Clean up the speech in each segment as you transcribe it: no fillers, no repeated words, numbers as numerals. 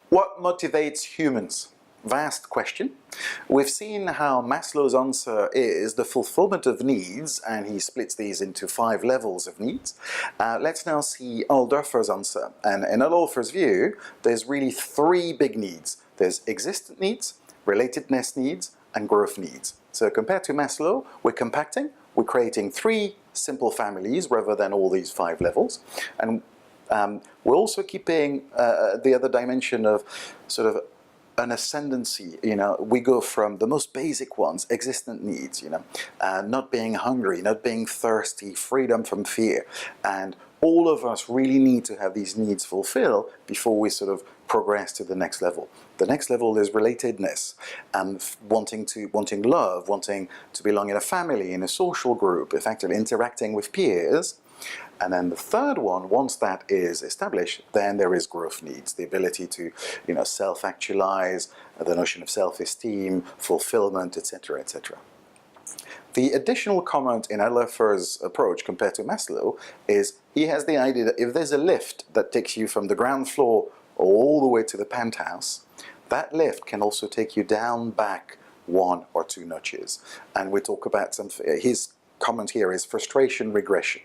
What motivates humans? Vast question. We've seen how Maslow's answer is the fulfillment of needs, and he splits these into 5 levels of needs. Let's now see Alderfer's answer. And in Alderfer's view, there's really 3 big needs. There's existent needs, relatedness needs, and growth needs. So compared to Maslow, we're compacting, we're creating 3 simple families rather than all these 5 levels. And we're also keeping the other dimension of sort of an ascendancy. We go from the most basic ones, existent needs, not being hungry, not being thirsty, freedom from fear. And all of us really need to have these needs fulfilled before we sort of progress to the next level. The next level is relatedness, wanting love, wanting to belong in a family, in a social group, effectively interacting with peers. And then the third one, once that is established, then there is growth needs, the ability to, self-actualize, the notion of self-esteem, fulfillment, etc., etc. The additional comment in Alderfer's approach compared to Maslow is he has the idea that if there's a lift that takes you from the ground floor all the way to the penthouse, that lift can also take you down back 1 or 2 notches. And we talk about his comment here is frustration regression.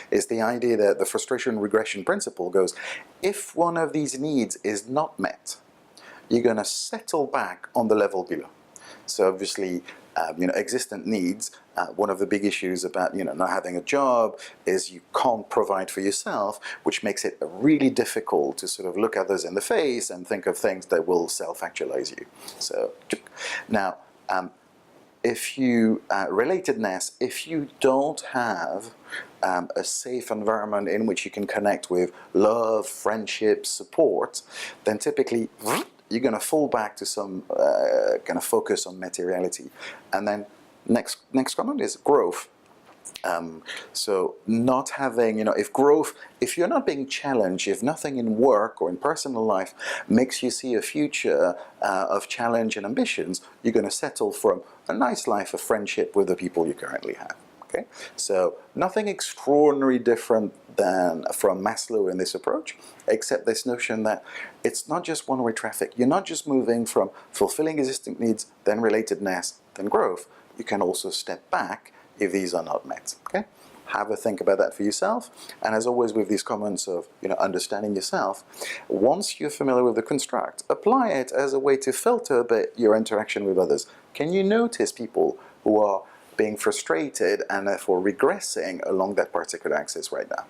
Is the idea that the frustration regression principle goes, if one of these needs is not met, you're going to settle back on the level below. So obviously, existent needs, one of the big issues about not having a job is you can't provide for yourself, which makes it really difficult to sort of look others in the face and think of things that will self-actualize you. So now, if you relatedness, if you don't have a safe environment in which you can connect with love, friendship, support, then typically you're going to fall back to some kind of focus on materiality. And then next comment is growth. So not having, if you're not being challenged, if nothing in work or in personal life makes you see a future of challenge and ambitions, you're going to settle for a nice life of friendship with the people you currently have. Okay? So nothing extraordinary different than from Maslow in this approach, except this notion that it's not just one-way traffic. You're not just moving from fulfilling existing needs, then relatedness, then growth. You can also step back if these are not met. Okay? Have a think about that for yourself. And as always with these comments of understanding yourself, once you're familiar with the construct, apply it as a way to filter a bit your interaction with others. Can you notice people who are being frustrated and therefore regressing along that particular axis right now?